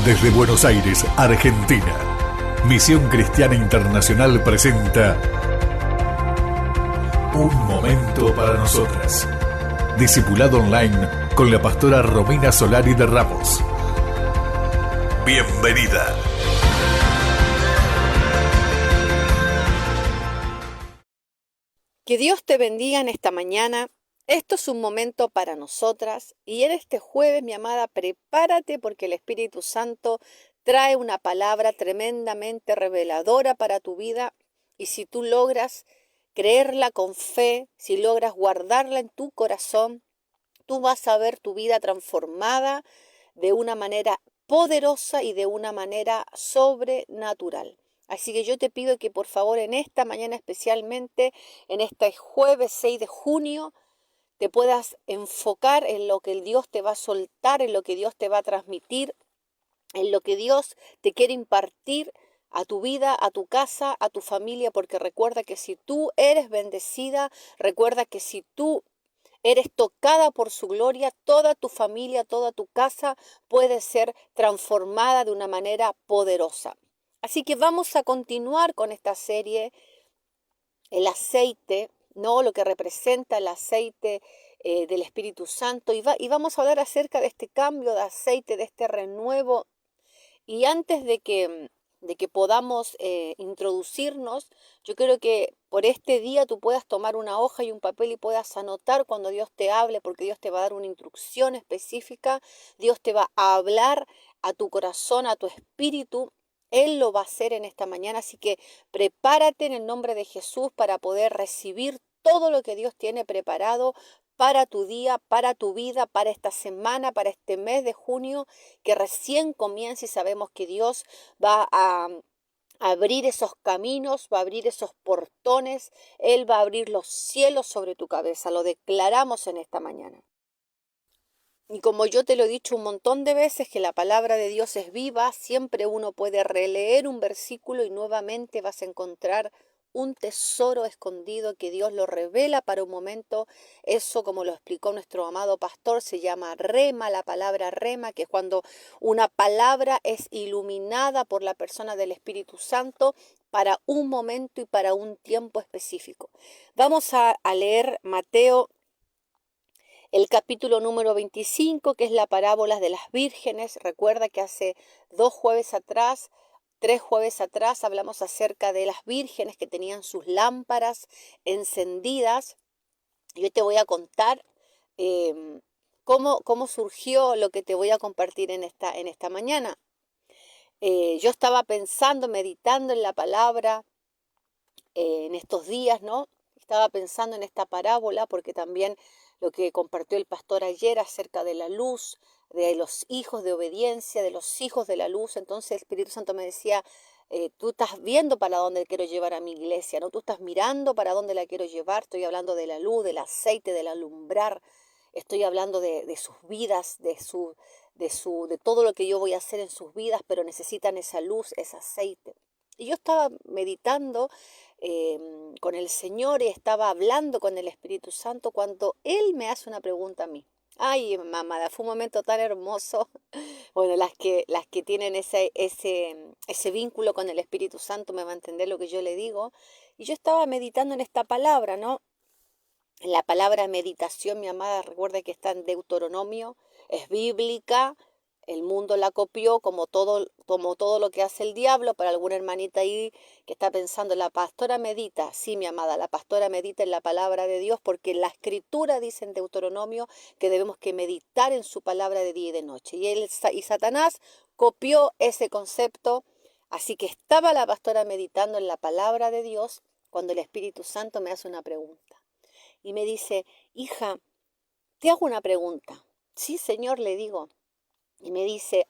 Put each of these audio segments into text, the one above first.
Desde Buenos Aires, Argentina, Misión Cristiana Internacional presenta Un Momento para Nosotras. Discipulado online con la pastora Romina Solari de Ramos. Bienvenida. Que Dios te bendiga en esta mañana. Esto es un momento para nosotras y en este jueves, mi amada, prepárate porque el Espíritu Santo trae una palabra tremendamente reveladora para tu vida y si tú logras creerla con fe, si logras guardarla en tu corazón, tú vas a ver tu vida transformada de una manera poderosa y de una manera sobrenatural. Así que yo te pido que por favor en esta mañana especialmente, en este jueves 6 de junio, te puedas enfocar en lo que el Dios te va a soltar, en lo que Dios te va a transmitir, en lo que Dios te quiere impartir a tu vida, a tu casa, a tu familia, porque recuerda que si tú eres bendecida, recuerda que si tú eres tocada por su gloria, toda tu familia, toda tu casa puede ser transformada de una manera poderosa. Así que vamos a continuar con esta serie, el aceite, ¿no? Lo que representa el aceite del Espíritu Santo. Y vamos a hablar acerca de este cambio de aceite, de este renuevo. Y antes de que podamos introducirnos, yo quiero que por este día tú puedas tomar una hoja y un papel y puedas anotar cuando Dios te hable, porque Dios te va a dar una instrucción específica, Dios te va a hablar a tu corazón, a tu espíritu. Él lo va a hacer en esta mañana, así que prepárate en el nombre de Jesús para poder recibir todo lo que Dios tiene preparado para tu día, para tu vida, para esta semana, para este mes de junio que recién comienza y sabemos que Dios va a abrir esos caminos, va a abrir esos portones, Él va a abrir los cielos sobre tu cabeza, lo declaramos en esta mañana. Y como yo te lo he dicho un montón de veces, que la palabra de Dios es viva, siempre uno puede releer un versículo y nuevamente vas a encontrar un tesoro escondido que Dios lo revela para un momento. Eso, como lo explicó nuestro amado pastor, se llama rema, la palabra rema, que es cuando una palabra es iluminada por la persona del Espíritu Santo para un momento y para un tiempo específico. Vamos a leer Mateo, el capítulo número 25, que es la parábola de las vírgenes. Recuerda que hace 3 jueves atrás, hablamos acerca de las vírgenes que tenían sus lámparas encendidas. Yo te voy a contar cómo surgió lo que te voy a compartir en esta mañana. Yo estaba pensando, meditando en la palabra en estos días, ¿no? Estaba pensando en esta parábola porque también lo que compartió el pastor ayer acerca de la luz, de los hijos de obediencia, de los hijos de la luz. Entonces el Espíritu Santo me decía, tú estás viendo para dónde quiero llevar a mi iglesia, ¿no? Tú estás mirando para dónde la quiero llevar. Estoy hablando de la luz, del aceite, del alumbrar. Estoy hablando de sus vidas, de todo lo que yo voy a hacer en sus vidas, pero necesitan esa luz, ese aceite. Y yo estaba meditando con el Señor y estaba hablando con el Espíritu Santo cuando Él me hace una pregunta a mí. Ay, mamá, fue un momento tan hermoso. Bueno, las que tienen ese vínculo con el Espíritu Santo me van a entender lo que yo le digo. Y yo estaba meditando en esta palabra, ¿no? En la palabra meditación, mi amada, recuerda que está en Deuteronomio, es bíblica. El mundo la copió como todo lo que hace el diablo. Para alguna hermanita ahí que está pensando, la pastora medita. Sí, mi amada, la pastora medita en la palabra de Dios porque la escritura dice en Deuteronomio que debemos que meditar en su palabra de día y de noche. Y Satanás copió ese concepto. Así que estaba la pastora meditando en la palabra de Dios cuando el Espíritu Santo me hace una pregunta. Y me dice, hija, te hago una pregunta. Sí, Señor, le digo. Y me dice,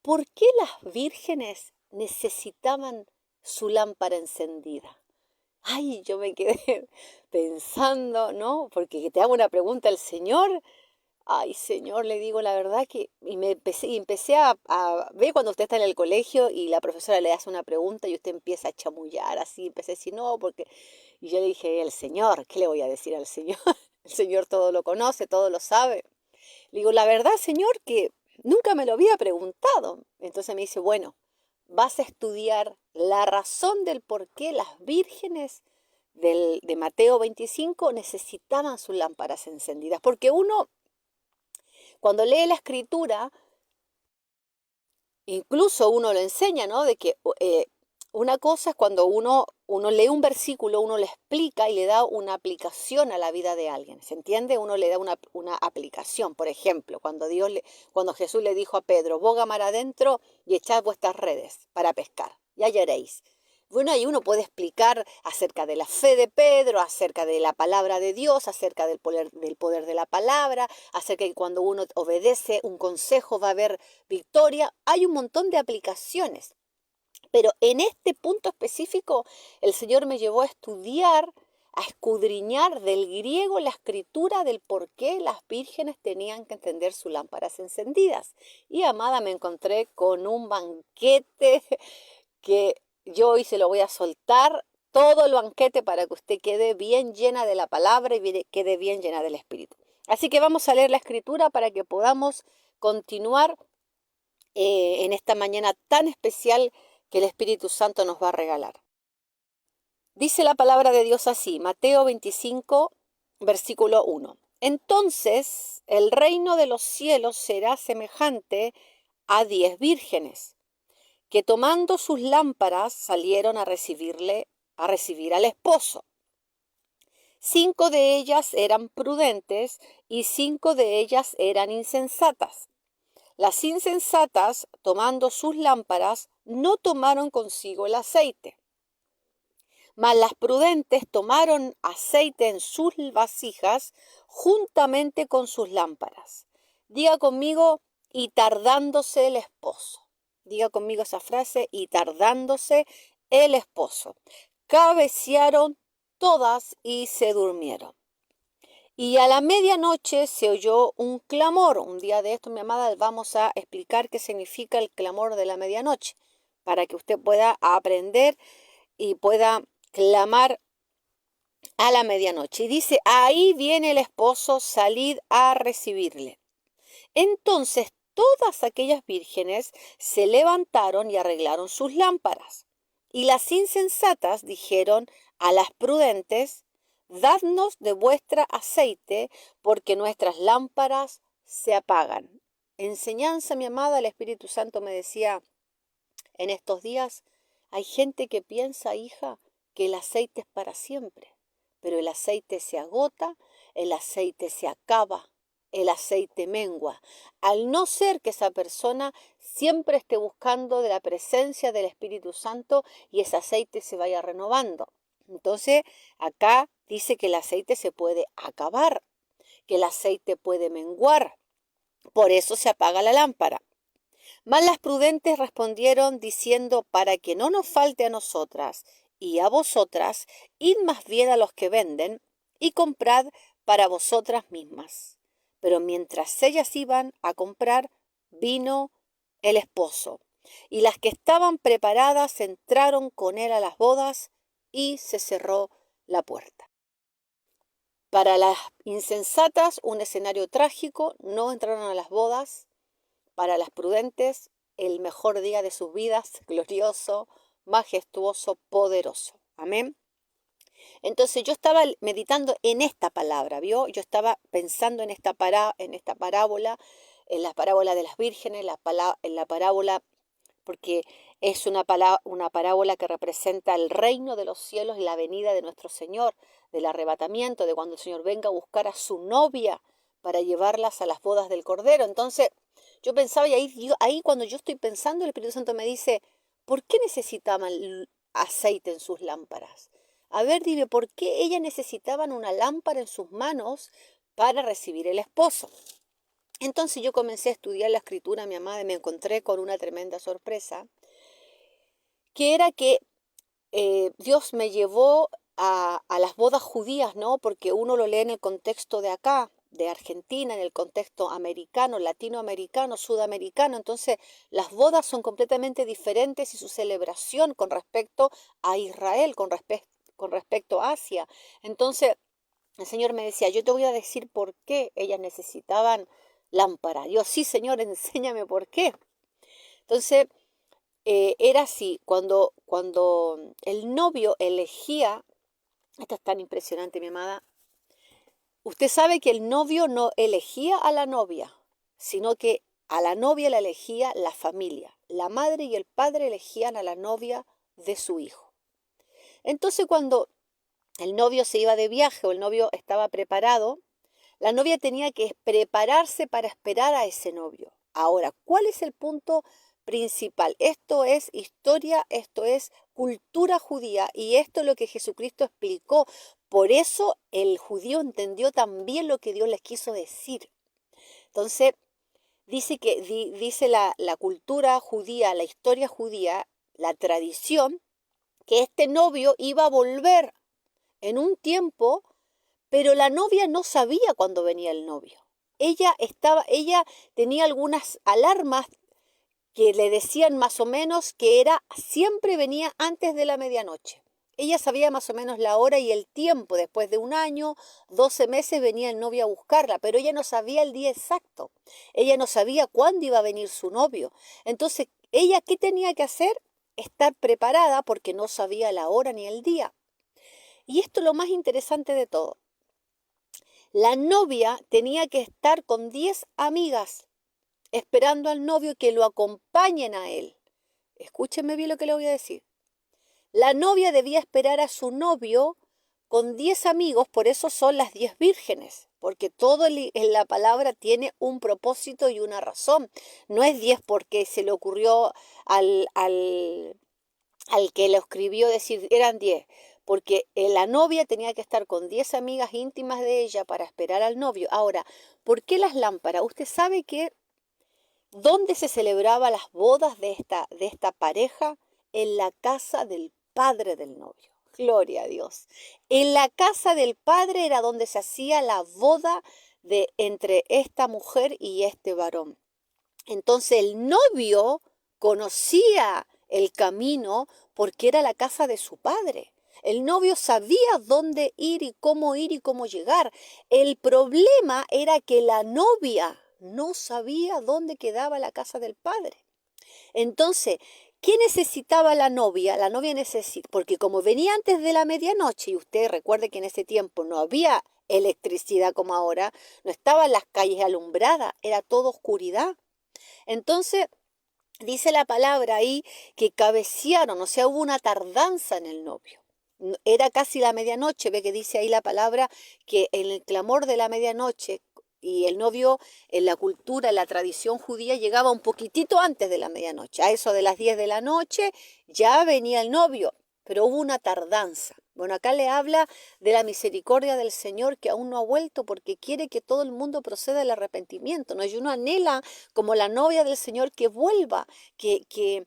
¿por qué las vírgenes necesitaban su lámpara encendida? Ay, yo me quedé pensando, ¿no? Porque te hago una pregunta al Señor. Ay, Señor, le digo la verdad que... Y empecé a ver cuando usted está en el colegio y la profesora le hace una pregunta y usted empieza a chamullar así. Empecé a decir, no, porque... Y yo le dije, el Señor, ¿qué le voy a decir al Señor? El Señor todo lo conoce, todo lo sabe. Le digo, la verdad, Señor, que nunca me lo había preguntado. Entonces me dice, bueno, vas a estudiar la razón del por qué las vírgenes de Mateo 25 necesitaban sus lámparas encendidas. Porque uno, cuando lee la escritura, incluso uno lo enseña, ¿no? De que una cosa es cuando uno lee un versículo, uno le explica y le da una aplicación a la vida de alguien. ¿Se entiende? Uno le da una aplicación. Por ejemplo, cuando Jesús le dijo a Pedro, boga mar adentro y echad vuestras redes para pescar. Y hallaréis. Bueno, ahí uno puede explicar acerca de la fe de Pedro, acerca de la palabra de Dios, acerca del poder de la palabra, acerca de que cuando uno obedece un consejo va a haber victoria. Hay un montón de aplicaciones. Pero en este punto específico, el Señor me llevó a estudiar, a escudriñar del griego la escritura del por qué las vírgenes tenían que encender sus lámparas encendidas. Y amada, me encontré con un banquete que yo hoy se lo voy a soltar, todo el banquete para que usted quede bien llena de la palabra y quede bien llena del Espíritu. Así que vamos a leer la escritura para que podamos continuar en esta mañana tan especial que el Espíritu Santo nos va a regalar. Dice la palabra de Dios así, Mateo 25, versículo 1. Entonces el reino de los cielos será semejante a 10 vírgenes, que tomando sus lámparas salieron a recibir al esposo. 5 de ellas eran prudentes y 5 de ellas eran insensatas. Las insensatas, tomando sus lámparas, no tomaron consigo el aceite. Mas las prudentes tomaron aceite en sus vasijas juntamente con sus lámparas. Diga conmigo, y tardándose el esposo. Diga conmigo esa frase, y tardándose el esposo. Cabecearon todas y se durmieron. Y a la medianoche se oyó un clamor. Un día de esto, mi amada, vamos a explicar qué significa el clamor de la medianoche, para que usted pueda aprender y pueda clamar a la medianoche. Y dice, ahí viene el esposo, salid a recibirle. Entonces todas aquellas vírgenes se levantaron y arreglaron sus lámparas. Y las insensatas dijeron a las prudentes, dadnos de vuestra aceite, porque nuestras lámparas se apagan. Enseñanza, mi amada, el Espíritu Santo me decía en estos días, hay gente que piensa, hija, que el aceite es para siempre, pero el aceite se agota, el aceite se acaba, el aceite mengua, al no ser que esa persona siempre esté buscando de la presencia del Espíritu Santo y ese aceite se vaya renovando. Entonces, acá dice que el aceite se puede acabar, que el aceite puede menguar, por eso se apaga la lámpara. Mas las prudentes respondieron diciendo, para que no nos falte a nosotras y a vosotras, id más bien a los que venden y comprad para vosotras mismas. Pero mientras ellas iban a comprar, vino el esposo, y las que estaban preparadas entraron con él a las bodas, y se cerró la puerta. Para las insensatas, un escenario trágico, no entraron a las bodas. Para las prudentes, el mejor día de sus vidas, glorioso, majestuoso, poderoso. Amén. Entonces yo estaba meditando en esta palabra, ¿vio? Yo estaba pensando en esta parábola, en la parábola de las vírgenes, en la parábola, porque es una parábola que representa el reino de los cielos y la venida de nuestro Señor, del arrebatamiento, de cuando el Señor venga a buscar a su novia para llevarlas a las bodas del Cordero. Entonces yo pensaba, y ahí cuando yo estoy pensando, el Espíritu Santo me dice, ¿por qué necesitaban aceite en sus lámparas? A ver, dime, ¿por qué ellas necesitaban una lámpara en sus manos para recibir el esposo? Entonces yo comencé a estudiar la escritura, mi amada, y me encontré con una tremenda sorpresa, que era que Dios me llevó a las bodas judías, ¿no? Porque uno lo lee en el contexto de acá, de Argentina, en el contexto americano, latinoamericano, sudamericano. Entonces, las bodas son completamente diferentes y su celebración con respecto a Israel, con respecto a Asia. Entonces, el Señor me decía, yo te voy a decir por qué ellas necesitaban lámpara. Yo, sí, Señor, enséñame por qué. Entonces, era así, cuando el novio elegía, esto es tan impresionante, mi amada, usted sabe que el novio no elegía a la novia, sino que a la novia la elegía la familia. La madre y el padre elegían a la novia de su hijo. Entonces, cuando el novio se iba de viaje o el novio estaba preparado, la novia tenía que prepararse para esperar a ese novio. Ahora, ¿cuál es el punto principal? Esto es historia, esto es cultura judía y esto es lo que Jesucristo explicó. Por eso el judío entendió también lo que Dios les quiso decir. Entonces, dice la cultura judía, la historia judía, la tradición, que este novio iba a volver en un tiempo, pero la novia no sabía cuándo venía el novio. Ella tenía algunas alarmas que le decían más o menos que siempre venía antes de la medianoche. Ella sabía más o menos la hora y el tiempo. Después de un año, 12 meses venía el novio a buscarla, pero ella no sabía el día exacto. Ella no sabía cuándo iba a venir su novio. Entonces, ¿ella qué tenía que hacer? Estar preparada porque no sabía la hora ni el día. Y esto es lo más interesante de todo. La novia tenía que estar con 10 amigas esperando al novio que lo acompañen a él. Escúchenme bien lo que le voy a decir. La novia debía esperar a su novio con 10 amigos, por eso son las 10 vírgenes, porque todo en la palabra tiene un propósito y una razón. No es 10 porque se le ocurrió al que lo escribió decir eran 10, porque la novia tenía que estar con 10 amigas íntimas de ella para esperar al novio. Ahora, ¿por qué las lámparas? Usted sabe que ¿dónde se celebraban las bodas de esta pareja? En la casa del padre del novio. Gloria a Dios. En la casa del padre era donde se hacía la boda entre esta mujer y este varón. Entonces el novio conocía el camino porque era la casa de su padre. El novio sabía dónde ir y cómo llegar. El problema era que la novia no sabía dónde quedaba la casa del padre. Entonces, ¿qué necesitaba la novia? La novia necesitaba, porque como venía antes de la medianoche, y usted recuerde que en ese tiempo no había electricidad como ahora, no estaban las calles alumbradas, era todo oscuridad. Entonces, dice la palabra ahí que cabecearon, o sea, hubo una tardanza en el novio. Era casi la medianoche, ve que dice ahí la palabra que en el clamor de la medianoche y el novio en la cultura, en la tradición judía llegaba un poquitito antes de la medianoche. A eso de las 10 de la noche ya venía el novio, pero hubo una tardanza. Bueno, acá le habla de la misericordia del Señor que aún no ha vuelto porque quiere que todo el mundo proceda al arrepentimiento, ¿no? Y uno anhela como la novia del Señor que vuelva, que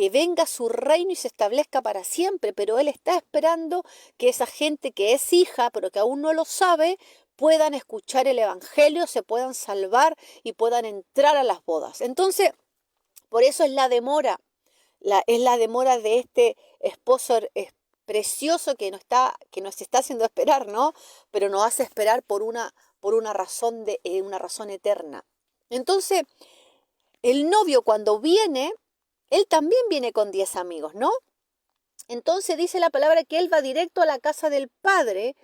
venga su reino y se establezca para siempre, pero Él está esperando que esa gente que es hija, pero que aún no lo sabe, puedan escuchar el Evangelio, se puedan salvar y puedan entrar a las bodas. Entonces, por eso es la demora, es la demora de este esposo precioso que nos está haciendo esperar, ¿no? Pero nos hace esperar por una una razón eterna. Entonces, el novio cuando viene, él también viene con 10 amigos, ¿no? Entonces dice la palabra que él va directo a la casa del padre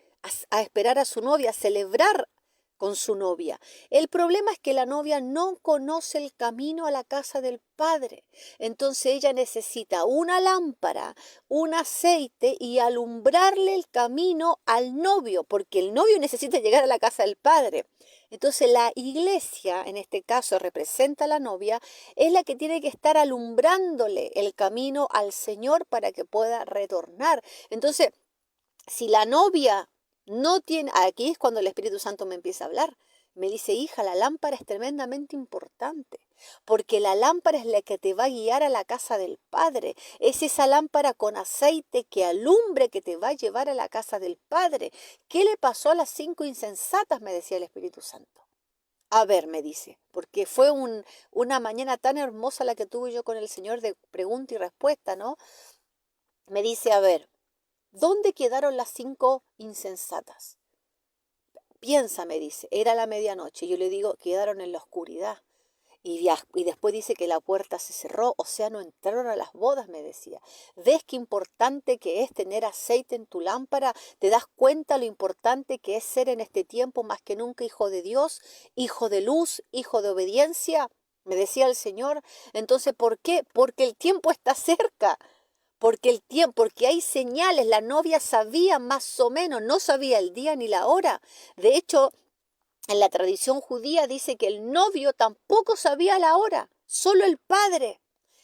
a esperar a su novia, a celebrar con su novia. El problema es que la novia no conoce el camino a la casa del padre. Entonces ella necesita una lámpara, un aceite y alumbrarle el camino al novio, porque el novio necesita llegar a la casa del padre. Entonces la iglesia, en este caso representa a la novia, es la que tiene que estar alumbrándole el camino al Señor para que pueda retornar. Entonces, si la novia no tiene, aquí es cuando el Espíritu Santo me empieza a hablar. Me dice, hija, la lámpara es tremendamente importante, porque la lámpara es la que te va a guiar a la casa del Padre. Es esa lámpara con aceite que alumbre que te va a llevar a la casa del Padre. ¿Qué le pasó a las 5 insensatas? Me decía el Espíritu Santo. A ver, me dice, porque fue una mañana tan hermosa la que tuve yo con el Señor de pregunta y respuesta, ¿no? Me dice, a ver, ¿dónde quedaron las 5 insensatas? piensa, me dice, era la medianoche. Yo le digo, quedaron en la oscuridad. Y después dice que la puerta se cerró, o sea, no entraron a las bodas, me decía. ¿Ves qué importante que es tener aceite en tu lámpara? ¿Te das cuenta lo importante que es ser en este tiempo más que nunca hijo de Dios, hijo de luz, hijo de obediencia? Me decía el Señor. Entonces, ¿por qué? Porque el tiempo está cerca. Porque hay señales, la novia sabía más o menos, no sabía el día ni la hora. De hecho, en la tradición judía dice que el novio tampoco sabía la hora, solo el padre.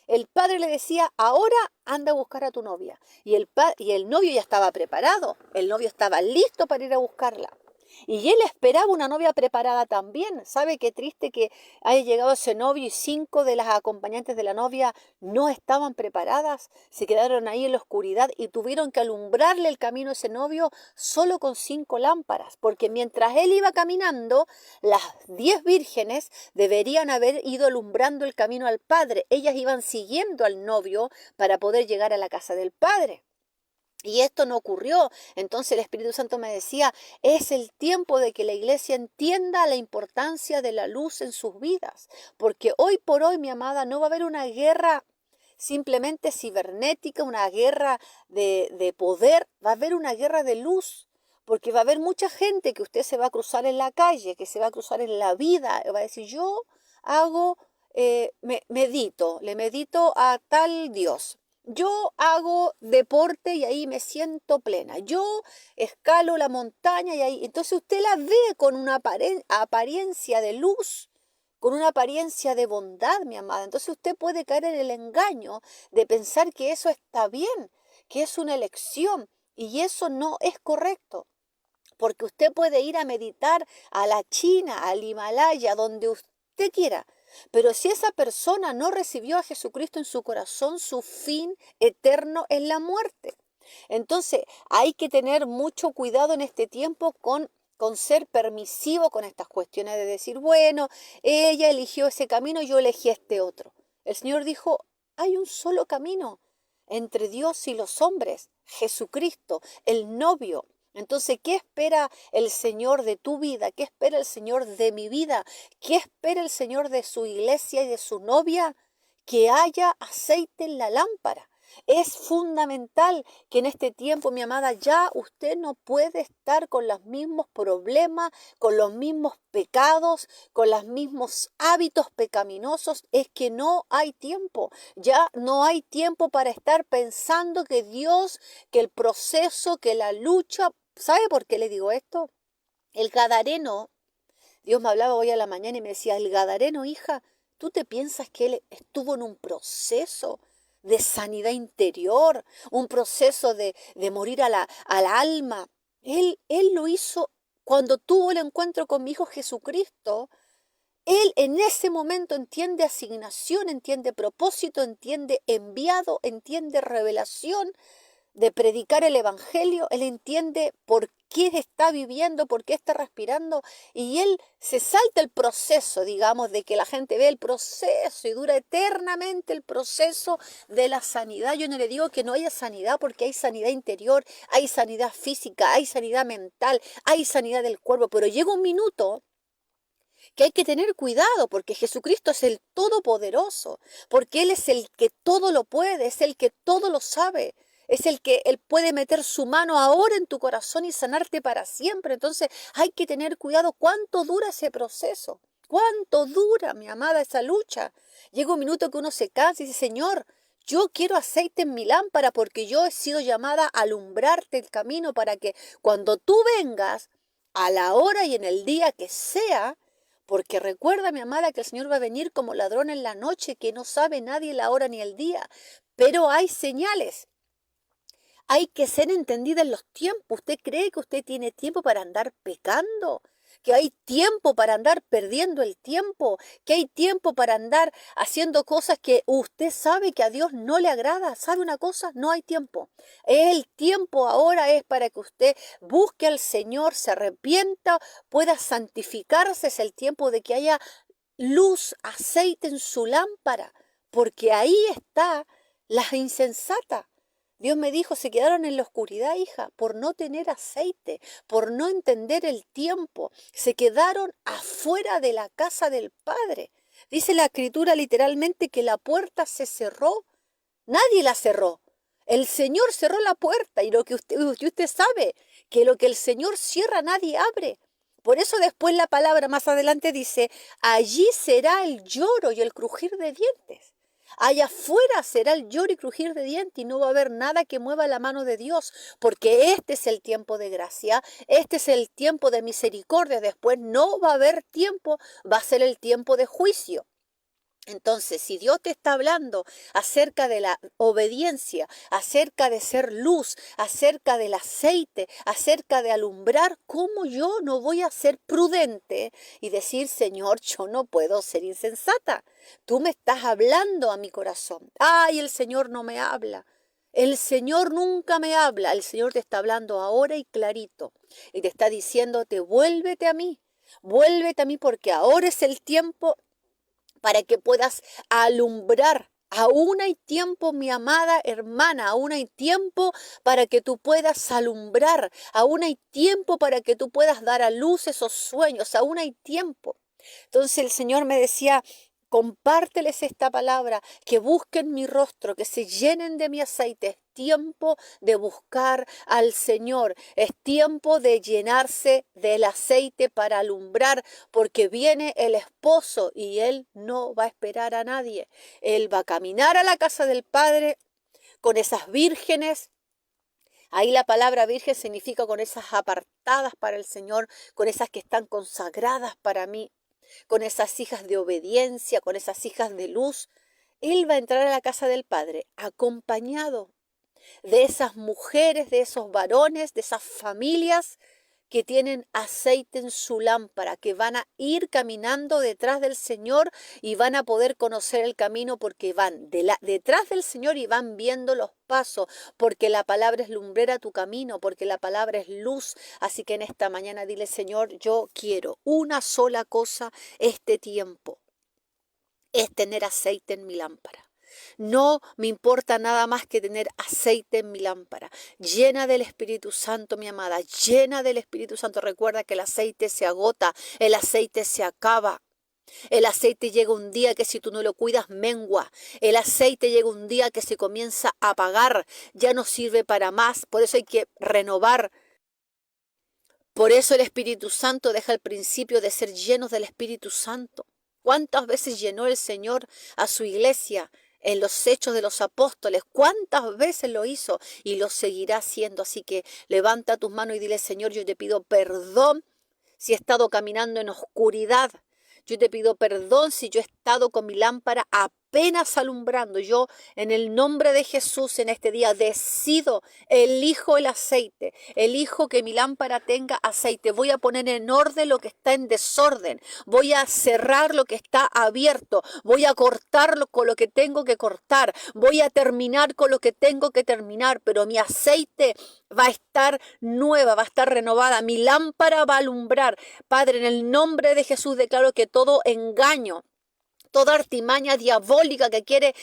El padre le decía, ahora anda a buscar a tu novia. Y el novio ya estaba preparado, el novio estaba listo para ir a buscarla. Y él esperaba una novia preparada también. ¿Sabe qué triste que haya llegado ese novio y 5 de las acompañantes de la novia no estaban preparadas? Se quedaron ahí en la oscuridad y tuvieron que alumbrarle el camino a ese novio solo con 5 lámparas. Porque mientras él iba caminando, las 10 vírgenes deberían haber ido alumbrando el camino al padre. Ellas iban siguiendo al novio para poder llegar a la casa del padre. Y esto no ocurrió. Entonces el Espíritu Santo me decía, es el tiempo de que la iglesia entienda la importancia de la luz en sus vidas. Porque hoy por hoy, mi amada, no va a haber una guerra simplemente cibernética, una guerra de poder, va a haber una guerra de luz. Porque va a haber mucha gente que usted se va a cruzar en la calle, que se va a cruzar en la vida, va a decir, yo hago, medito, le medito a tal Dios. Yo hago deporte y ahí me siento plena. Yo escalo la montaña y ahí. Entonces usted la ve con una apariencia de luz, con una apariencia de bondad, mi amada. Entonces usted puede caer en el engaño de pensar que eso está bien, que es una elección. Y eso no es correcto. Porque usted puede ir a meditar a la China, al Himalaya, donde usted quiera. Pero si esa persona no recibió a Jesucristo en su corazón, su fin eterno es la muerte. Entonces hay que tener mucho cuidado en este tiempo con ser permisivo con estas cuestiones de decir, bueno, ella eligió ese camino, yo elegí este otro. El Señor dijo, hay un solo camino entre Dios y los hombres, Jesucristo, el novio. Entonces, ¿qué espera el Señor de tu vida? ¿Qué espera el Señor de mi vida? ¿Qué espera el Señor de su iglesia y de su novia? Que haya aceite en la lámpara. Es fundamental que en este tiempo, mi amada, ya usted no puede estar con los mismos problemas, con los mismos pecados, con los mismos hábitos pecaminosos. Es que no hay tiempo. Ya no hay tiempo para estar pensando que Dios, que el proceso, que la lucha. ¿Sabe por qué le digo esto? El Gadareno, Dios me hablaba hoy a la mañana y me decía, el Gadareno, hija, ¿tú te piensas que él estuvo en un proceso de sanidad interior, un proceso de morir al alma? Él lo hizo cuando tuvo el encuentro con mi Hijo Jesucristo. Él en ese momento entiende asignación, entiende propósito, entiende enviado, entiende revelación de predicar el Evangelio. Él entiende por qué está viviendo, por qué está respirando, y él se salta el proceso, digamos, de que la gente ve el proceso y dura eternamente el proceso de la sanidad. Yo no le digo que no haya sanidad, porque hay sanidad interior, hay sanidad física, hay sanidad mental, hay sanidad del cuerpo, pero llega un minuto que hay que tener cuidado, porque Jesucristo es el Todopoderoso, porque Él es el que todo lo puede, es el que todo lo sabe. Es el que Él puede meter su mano ahora en tu corazón y sanarte para siempre. Entonces hay que tener cuidado cuánto dura ese proceso. ¿Cuánto dura, mi amada, esa lucha? Llega un minuto que uno se cansa y dice, Señor, yo quiero aceite en mi lámpara porque yo he sido llamada a alumbrarte el camino para que cuando tú vengas, a la hora y en el día que sea, porque recuerda, mi amada, que el Señor va a venir como ladrón en la noche, que no sabe nadie la hora ni el día. Pero hay señales. Hay que ser entendida en los tiempos. ¿Usted cree que usted tiene tiempo para andar pecando? ¿Que hay tiempo para andar perdiendo el tiempo? ¿Que hay tiempo para andar haciendo cosas que usted sabe que a Dios no le agrada? ¿Sabe una cosa? No hay tiempo. El tiempo ahora es para que usted busque al Señor, se arrepienta, pueda santificarse. Es el tiempo de que haya luz, aceite en su lámpara, porque ahí está la insensata. Dios me dijo, se quedaron en la oscuridad, hija, por no tener aceite, por no entender el tiempo. Se quedaron afuera de la casa del Padre. Dice la Escritura literalmente que la puerta se cerró. Nadie la cerró. El Señor cerró la puerta y lo que usted sabe, que lo que el Señor cierra nadie abre. Por eso después la palabra más adelante dice, allí será el lloro y el crujir de dientes. Allá afuera será el lloro y crujir de dientes y no va a haber nada que mueva la mano de Dios, porque este es el tiempo de gracia, este es el tiempo de misericordia. Después no va a haber tiempo, va a ser el tiempo de juicio. Entonces, si Dios te está hablando acerca de la obediencia, acerca de ser luz, acerca del aceite, acerca de alumbrar, ¿cómo yo no voy a ser prudente y decir, Señor, yo no puedo ser insensata? Tú me estás hablando a mi corazón. Ay, el Señor no me habla. El Señor nunca me habla. El Señor te está hablando ahora y clarito. Y te está diciéndote, vuélvete a mí. Vuélvete a mí porque ahora es el tiempo para que puedas alumbrar. Aún hay tiempo, mi amada hermana, aún hay tiempo para que tú puedas alumbrar, aún hay tiempo para que tú puedas dar a luz esos sueños, aún hay tiempo. Entonces el Señor me decía, compárteles esta palabra, que busquen mi rostro, que se llenen de mi aceite. Es tiempo de buscar al Señor, es tiempo de llenarse del aceite para alumbrar, porque viene el esposo y Él no va a esperar a nadie. Él va a caminar a la casa del Padre con esas vírgenes. Ahí la palabra virgen significa con esas apartadas para el Señor, con esas que están consagradas para mí, con esas hijas de obediencia, con esas hijas de luz. Él va a entrar a la casa del Padre acompañado de esas mujeres, de esos varones, de esas familias que tienen aceite en su lámpara, que van a ir caminando detrás del Señor y van a poder conocer el camino porque van detrás del Señor y van viendo los pasos, porque la palabra es lumbrera tu camino, porque la palabra es luz. Así que en esta mañana dile, Señor, yo quiero una sola cosa este tiempo, es tener aceite en mi lámpara. No me importa nada más que tener aceite en mi lámpara. Llena del Espíritu Santo, mi amada, llena del Espíritu Santo. Recuerda que el aceite se agota, el aceite se acaba. El aceite llega un día que si tú no lo cuidas, mengua. El aceite llega un día que se comienza a apagar, ya no sirve para más. Por eso hay que renovar. Por eso el Espíritu Santo deja el principio de ser llenos del Espíritu Santo. ¿Cuántas veces llenó el Señor a su iglesia en los Hechos de los Apóstoles? ¿Cuántas veces lo hizo? Y lo seguirá haciendo. Así que levanta tus manos y dile, Señor, yo te pido perdón si he estado caminando en oscuridad. Yo te pido perdón si yo he estado con mi lámpara apenas alumbrando. Yo, en el nombre de Jesús, en este día decido, elijo el aceite, elijo que mi lámpara tenga aceite. Voy a poner en orden lo que está en desorden. Voy a cerrar lo que está abierto. Voy a cortarlo con lo que tengo que cortar. Voy a terminar con lo que tengo que terminar. Pero mi aceite va a estar nueva, va a estar renovada. Mi lámpara va a alumbrar. Padre, en el nombre de Jesús declaro que todo engaño, toda artimaña diabólica que quiere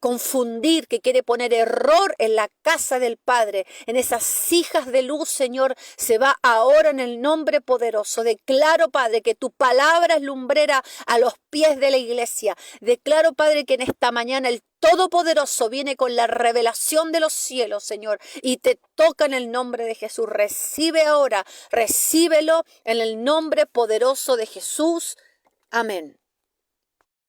confundir, que quiere poner error en la casa del Padre, en esas hijas de luz, Señor, se va ahora en el nombre poderoso. Declaro, Padre, que tu palabra es lumbrera a los pies de la iglesia. Declaro, Padre, que en esta mañana el Todopoderoso viene con la revelación de los cielos, Señor, y te toca en el nombre de Jesús. Recibe ahora, recíbelo en el nombre poderoso de Jesús. Amén.